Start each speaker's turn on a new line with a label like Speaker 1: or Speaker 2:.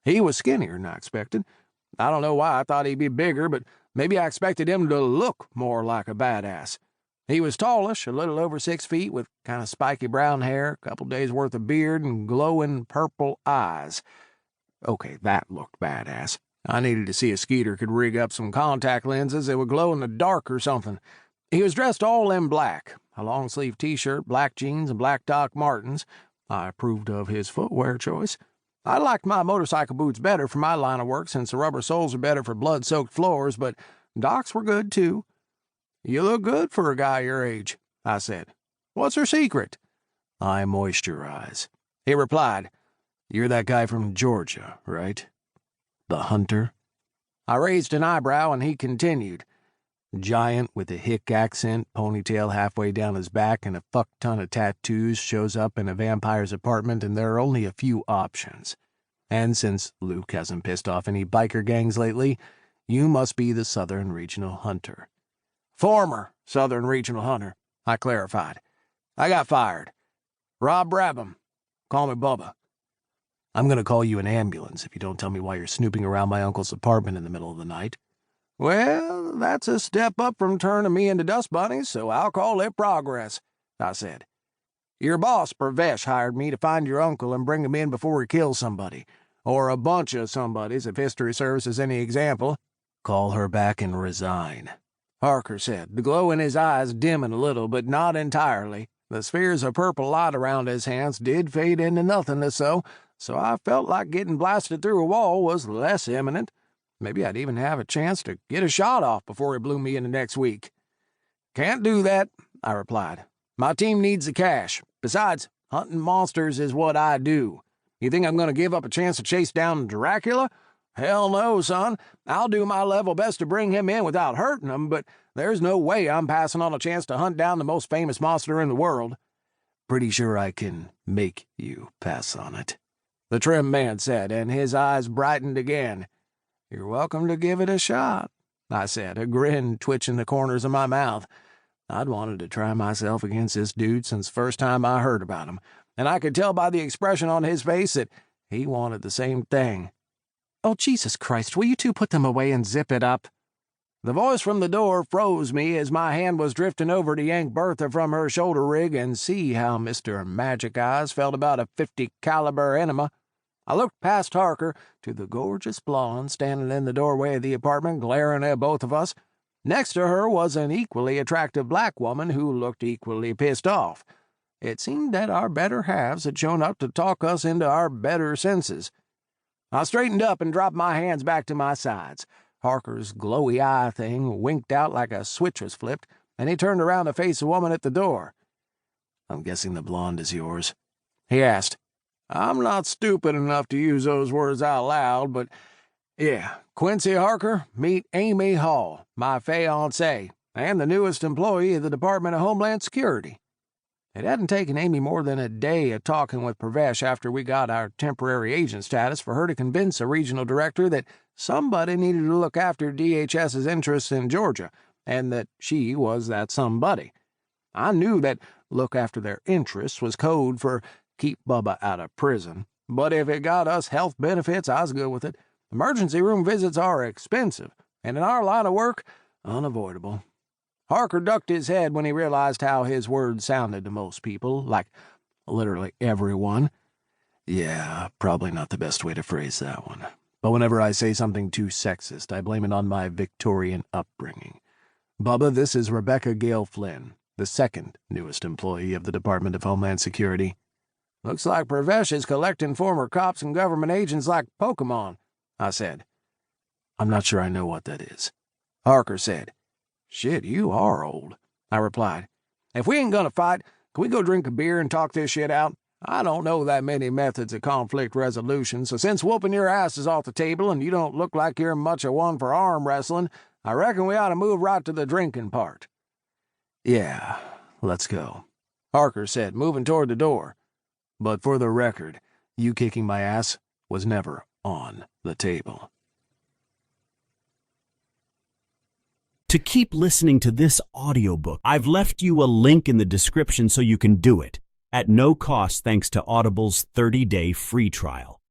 Speaker 1: He was skinnier than I expected. I don't know why I thought he'd be bigger, but maybe I expected him to look more like a badass. He was tallish, a little over 6 feet, with kind of spiky brown hair, a couple days' worth of beard, and glowing purple eyes. Okay, that looked badass. I needed to see if Skeeter could rig up some contact lenses that would glow in the dark or something. He was dressed all in black, a long-sleeve t-shirt, black jeans, and black Doc Martens. I approved of his footwear choice. I liked my motorcycle boots better for my line of work since the rubber soles are better for blood-soaked floors, but Doc's were good, too. "You look good for a guy your age," I said. "What's her secret?" "I moisturize," he replied. "You're that guy from Georgia, right? The hunter?" I raised an eyebrow, and he continued. "Giant with a hick accent, ponytail halfway down his back, and a fuck-ton of tattoos shows up in a vampire's apartment, and there are only a few options. And since Luke hasn't pissed off any biker gangs lately, you must be the Southern Regional Hunter." "Former Southern Regional Hunter," I clarified. "I got fired. Rob Brabham. Call me Bubba." "I'm going to call you an ambulance if you don't tell me why you're snooping around my uncle's apartment in the middle of the night." "Well, that's a step up from turning me into dust bunnies, so I'll call it progress," I said. "Your boss, Pravesh, hired me to find your uncle and bring him in before he kills somebody. Or a bunch of somebodies, if history serves as any example." "Call her back and resign," Harker said, the glow in his eyes dimming a little, but not entirely. The spheres of purple light around his hands did fade into nothingness, so I felt like getting blasted through a wall was less imminent. Maybe I'd even have a chance to get a shot off before he blew me in the next week. "Can't do that," I replied. "My team needs the cash. Besides, hunting monsters is what I do. You think I'm going to give up a chance to chase down Dracula? Hell no, son. I'll do my level best to bring him in without hurting him, but there's no way I'm passing on a chance to hunt down the most famous monster in the world." "Pretty sure I can make you pass on it," the trim man said, and his eyes brightened again. "You're welcome to give it a shot," I said, a grin twitching the corners of my mouth. I'd wanted to try myself against this dude since the first time I heard about him, and I could tell by the expression on his face that he wanted the same thing. "Oh, Jesus Christ, will you two put them away and zip it up?" The voice from the door froze me as my hand was drifting over to yank Bertha from her shoulder rig and see how Mr. Magic Eyes felt about a .50 caliber enema. I looked past Harker to the gorgeous blonde standing in the doorway of the apartment, glaring at both of us. Next to her was an equally attractive black woman who looked equally pissed off. It seemed that our better halves had shown up to talk us into our better senses. I straightened up and dropped my hands back to my sides. Harker's glowy eye thing winked out like a switch was flipped, and he turned around to face the woman at the door. "I'm guessing the blonde is yours?" he asked. I'm not stupid enough to use those words out loud, but yeah, Quincy Harker, meet Amy Hall, my fiancée, and the newest employee of the Department of Homeland Security. It hadn't taken Amy more than a day of talking with Pravesh after we got our temporary agent status for her to convince a regional director that somebody needed to look after DHS's interests in Georgia, and that she was that somebody. I knew that look after their interests was code for keep Bubba out of prison, but if it got us health benefits, I was good with it. Emergency room visits are expensive, and in our line of work, unavoidable. Harker ducked his head when he realized how his words sounded to most people, like literally everyone. Yeah, probably not the best way to phrase that one. But whenever I say something too sexist, I blame it on my Victorian upbringing. Bubba, this is Rebecca Gale Flynn, the second newest employee of the Department of Homeland Security. Looks like Pravesh is collecting former cops and government agents like Pokemon, I said. I'm not sure I know what that is, Harker said. Shit, you are old, I replied. If we ain't gonna fight, can we go drink a beer and talk this shit out? I don't know that many methods of conflict resolution, so since whooping your ass is off the table and you don't look like you're much of one for arm wrestling, I reckon we ought to move right to the drinking part. Yeah, let's go, Harker said, moving toward the door. But for the record, you kicking my ass was never on the table.
Speaker 2: To keep listening to this audiobook, I've left you a link in the description so you can do it, at no cost thanks to Audible's 30-day free trial.